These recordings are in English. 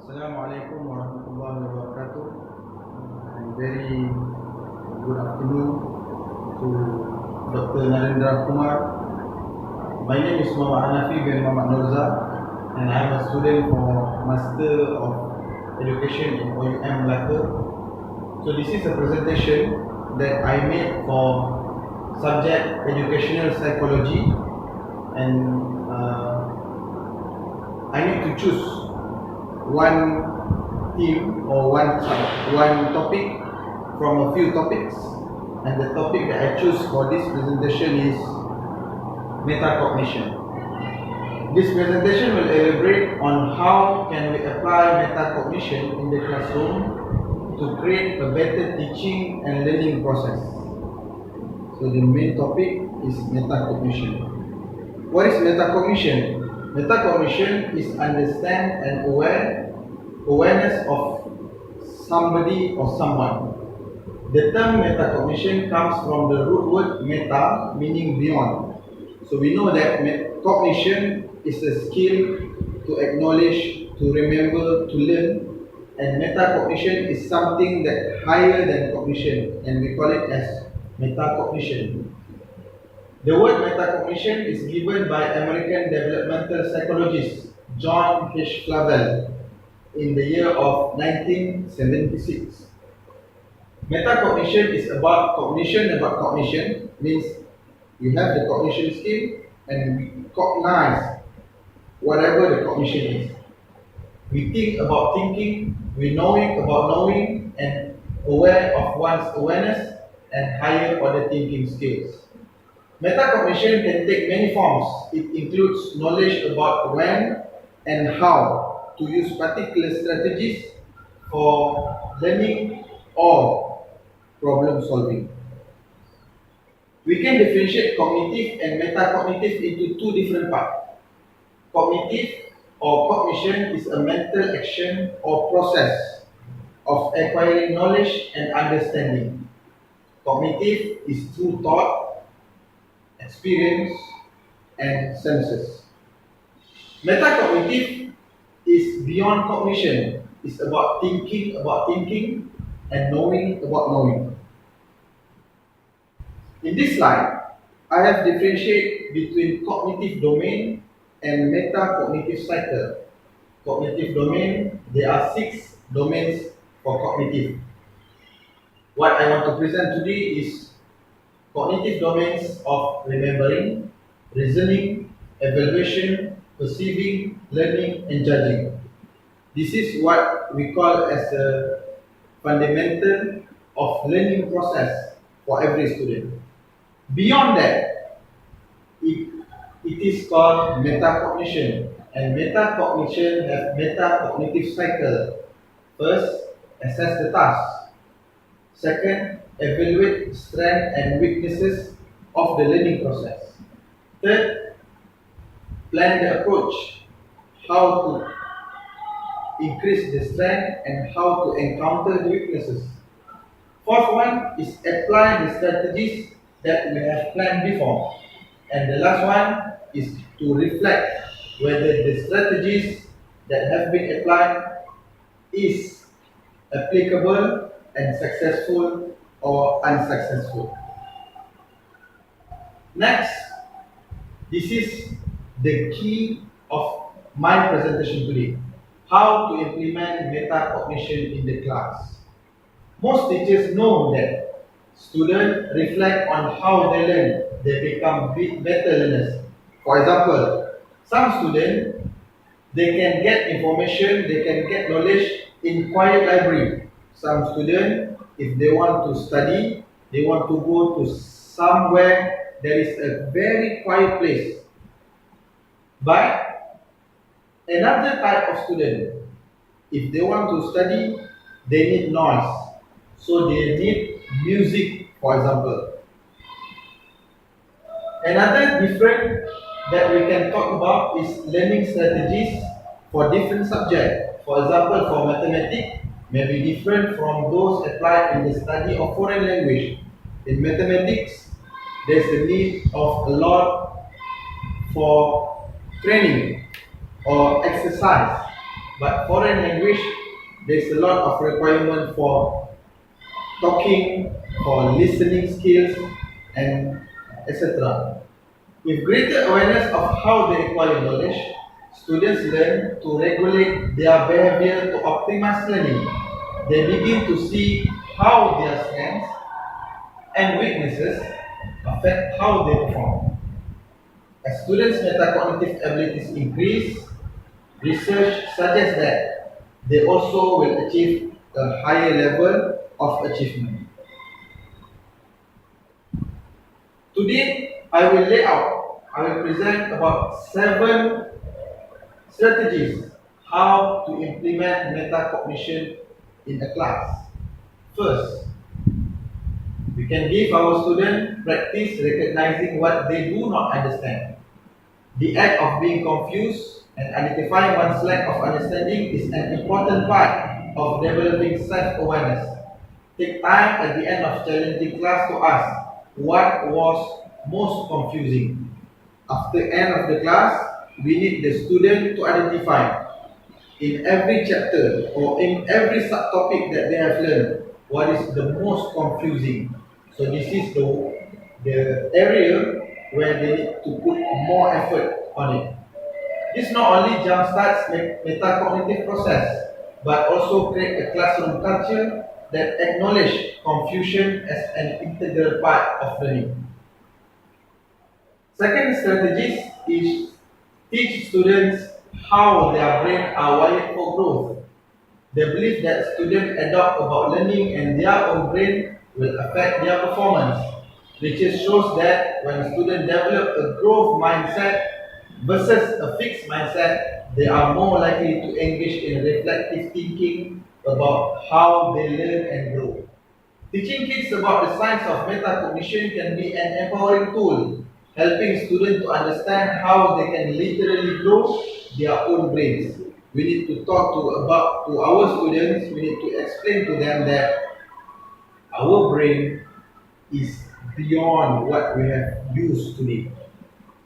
Assalamualaikum warahmatullahi wabarakatuh. Very good afternoon to Dr. Narendra Kumar. My name is Muhammad Hanafi bin Muhammad Nurza, and I am a student for Master of Education in OUM Melaka. So this is a presentation that I made for subject Educational Psychology, and I need to choose one theme or one topic from a few topics, and the topic that I choose for this presentation is metacognition. This presentation will elaborate on how can we apply metacognition in the classroom to create a better teaching and learning process. So the main topic is metacognition. What is metacognition? Metacognition is understand and awareness of somebody or someone. The term metacognition comes from the root word meta, meaning beyond. So we know that cognition is a skill to acknowledge, to remember, to learn, and metacognition is something that higher than cognition, and we call it as metacognition. The word metacognition is given by American developmental psychologist John H. Flavel in the year of 1976. Metacognition is about cognition, means we have the cognition skill and we cognize whatever the cognition is. We think about thinking, we knowing about knowing, and aware of one's awareness and higher order thinking skills. Metacognition can take many forms. It includes knowledge about when and how to use particular strategies for learning or problem solving. We can differentiate cognitive and metacognitive into two different parts. Cognitive or cognition is a mental action or process of acquiring knowledge and understanding. Cognitive is through thought, experience, and senses. Metacognitive is beyond cognition. It's about thinking and knowing about knowing. In this slide, I have differentiated between cognitive domain and metacognitive cycle. Cognitive domain, there are 6 domains for cognitive. What I want to present today is cognitive domains of remembering, reasoning, evaluation, perceiving, learning, and judging. This is what we call as a fundamental of learning process for every student. Beyond that, it is called metacognition, and metacognition has metacognitive cycle. First, assess the task. Second, evaluate strengths and weaknesses of the learning process. Third, plan the approach, how to increase the strength and how to encounter the weaknesses. Fourth one is apply the strategies that we have planned before. And the last one is to reflect whether the strategies that have been applied is applicable and successful or unsuccessful. Next, this is the key of my presentation today: how to implement metacognition in the class. Most teachers know that students reflect on how they learn, they become better learners. For example, some students, they can get information, they can get knowledge in quiet library. Some students, if they want to study, they want to go to somewhere there is a very quiet place. But another type of student, if they want to study, they need noise. So they need music, for example. Another difference that we can talk about is learning strategies for different subjects. For example, for mathematics, may be different from those applied in the study of foreign language. In mathematics, there's a need of a lot for training or exercise. But foreign language, there's a lot of requirement for talking, for listening skills, and etc. With greater awareness of how they acquire knowledge, students learn to regulate their behavior to optimize learning. They begin to see how their strengths and weaknesses affect how they perform. As students' metacognitive abilities increase, research suggests that they also will achieve a higher level of achievement. Today, I will present about 7 strategies how to implement metacognition in a class. First, we can give our students practice recognizing what they do not understand. The act of being confused and identifying one's lack of understanding is an important part of developing self-awareness. Take time at the end of challenging class to ask what was most confusing. After the end of the class, we need the student to identify in every chapter or in every subtopic that they have learned what is the most confusing. So this is the area where they need to put more effort on it. This not only jumpstarts metacognitive process, but also create a classroom culture that acknowledge confusion as an integral part of learning. Second strategy is teach students how their brain are wired for growth. They believe that students adopt about learning and their own brain will affect their performance. Research shows that when students develop a growth mindset versus a fixed mindset, they are more likely to engage in reflective thinking about how they learn and grow. Teaching kids about the science of metacognition can be an empowering tool, helping students to understand how they can literally grow their own brains. We need to talk to our students, we need to explain to them that our brain is beyond what we have used today.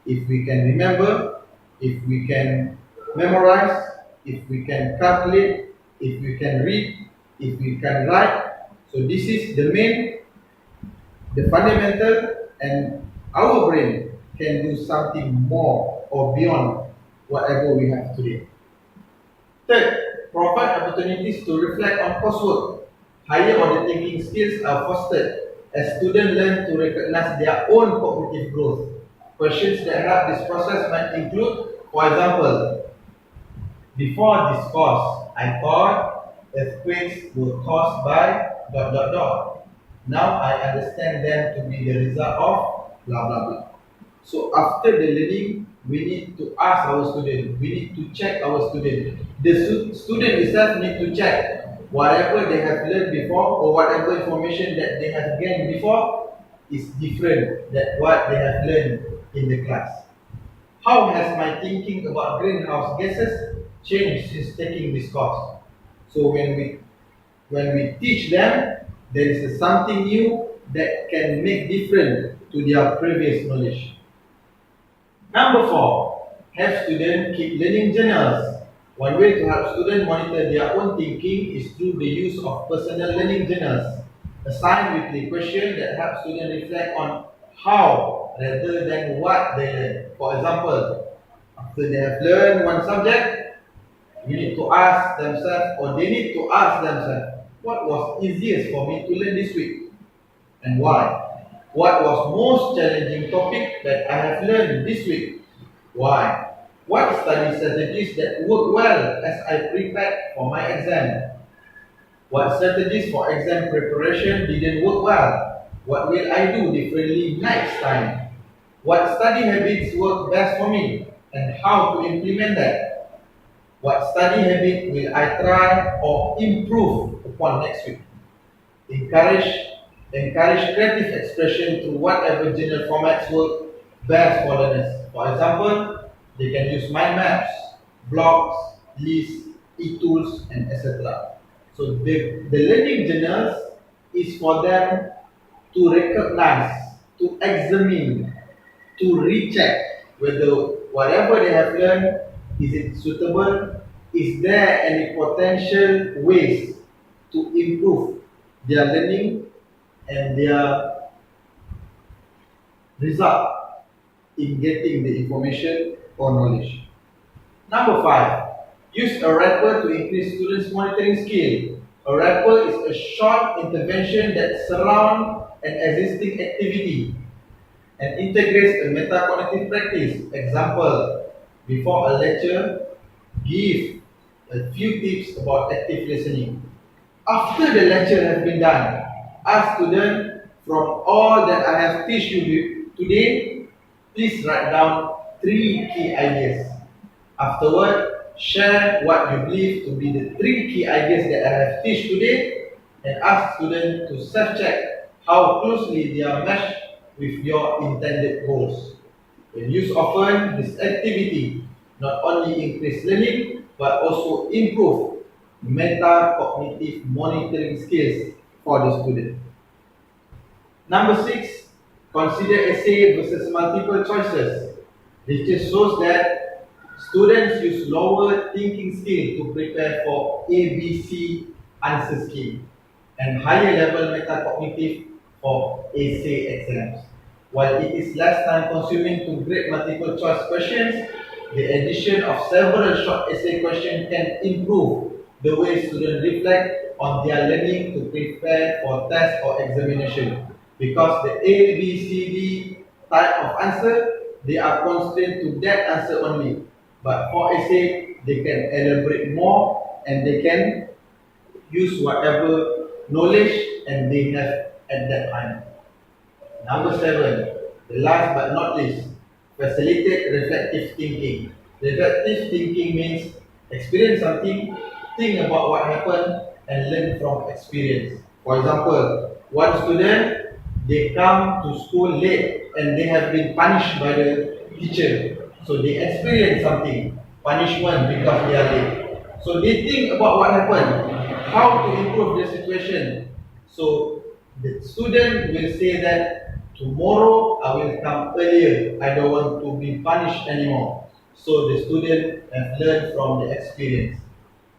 If we can remember, if we can memorize, if we can calculate, if we can read, if we can write, so this is the fundamental, and our brain can do something more or beyond whatever we have today. Third, provide opportunities to reflect on coursework. Higher order thinking skills are fostered as students learn to recognize their own cognitive growth. Questions that help this process might include, for example, before this course, I thought earthquakes were caused by ... Now I understand them to be the result of blah blah blah. So after the learning, we need to ask our student, we need to check our student. The student itself need to check whatever they have learned before or whatever information that they have gained before is different than what they have learned in the class. How has my thinking about greenhouse gases changed since taking this course? So when we teach them, there is something new that can make different to their previous knowledge. Number 4, have students keep learning journals. One way to help students monitor their own thinking is through the use of personal learning journals. Assign weekly questions that help students reflect on how rather than what they learn. For example, after they have learned one subject, you need to ask themselves, or they need to ask themselves, what was easiest for me to learn this week and why? What was most challenging topic that I have learned this week? Why? What study strategies that work well as I prepared for my exam? What strategies for exam preparation didn't work well? What will I do differently next time? What study habits work best for me and how to implement that? What study habit will I try or improve upon next week? Encourage creative expression through whatever journal formats work best for learners. For example, they can use mind maps, blogs, lists, e-tools, and etc. So the learning journals is for them to recognize, to examine, to recheck whether whatever they have learned, is it suitable, is there any potential ways to improve their learning and their result in getting the information or knowledge? Number 5, use a rapper to increase students' monitoring skill. A rapper is a short intervention that surrounds an existing activity and integrates a metacognitive practice. Example, before a lecture, give a few tips about active listening. After the lecture has been done, ask students, from all that I have taught you today, please write down 3 key ideas. Afterward, share what you believe to be the 3 key ideas that I have taught today and ask students to self-check how closely they are meshed with your intended goals. When used often, this activity not only increase learning but also improve metacognitive monitoring skills for the student. Number 6, consider essay versus multiple choices. This just shows that students use lower thinking skill to prepare for ABC answer scheme and higher level metacognitive for essay exams. While it is less time consuming to grade multiple choice questions, the addition of several short essay questions can improve the way students reflect on their learning to prepare for test or examination. Because the A, B, C, D type of answer, they are constrained to that answer only. But for essay, they can elaborate more and they can use whatever knowledge and they have at that time. Number 7, the last but not least, facilitate reflective thinking. Reflective thinking means experience something, think about what happened, and learn from experience. For example, one student, they come to school late and they have been punished by the teacher. So they experience something, punishment because they are late. So they think about what happened, how to improve the situation. So the student will say that tomorrow I will come earlier. I don't want to be punished anymore. So the student has learned from the experience.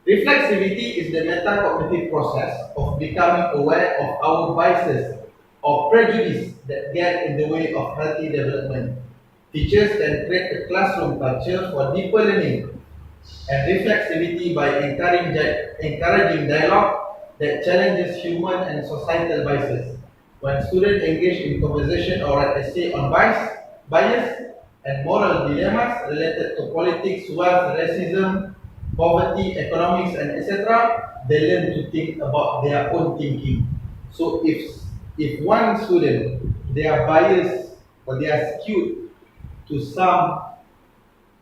Reflexivity is the metacognitive process of becoming aware of our biases or prejudice that get in the way of healthy development. Teachers can create a classroom culture for deeper learning and reflexivity by encouraging dialogue that challenges human and societal biases. When students engage in conversation or write essay on bias and moral dilemmas related to politics, wealth, racism, poverty, economics, and etc., they learn to think about their own thinking. So if one student, they are biased or they are skewed to some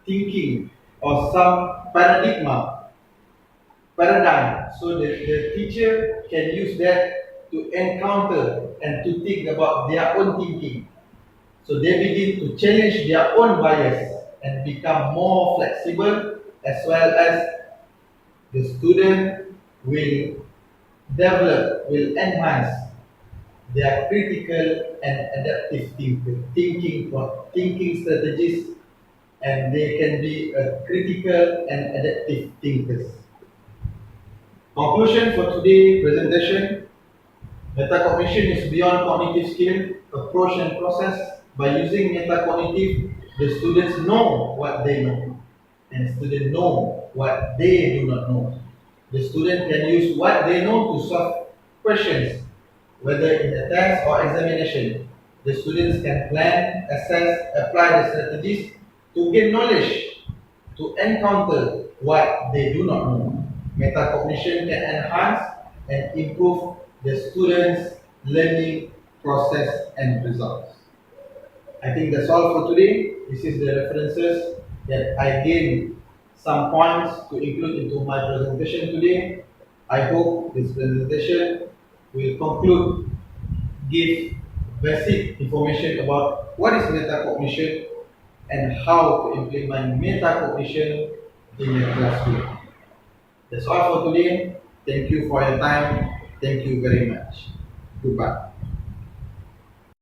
thinking or some paradigm, so the teacher can use that to encounter and to think about their own thinking. So they begin to challenge their own bias and become more flexible, as well as the student will will enhance their critical and adaptive thinking strategies, and they can be a critical and adaptive thinkers. Conclusion for today's presentation: metacognition is beyond cognitive skill, approach and process. By using metacognitive, the students know what they know, and students know what they do not know. The student can use what they know to solve questions, whether in a test or examination. The students can plan, assess, apply the strategies to gain knowledge, to encounter what they do not know. Metacognition can enhance and improve the students' learning process and results. I think that's all for today. This is the references that I gained some points to include into my presentation today. I hope this presentation will conclude, give basic information about what is metacognition and how to implement metacognition in the classroom. That's all for today. Thank you for your time. Thank you very much. Goodbye.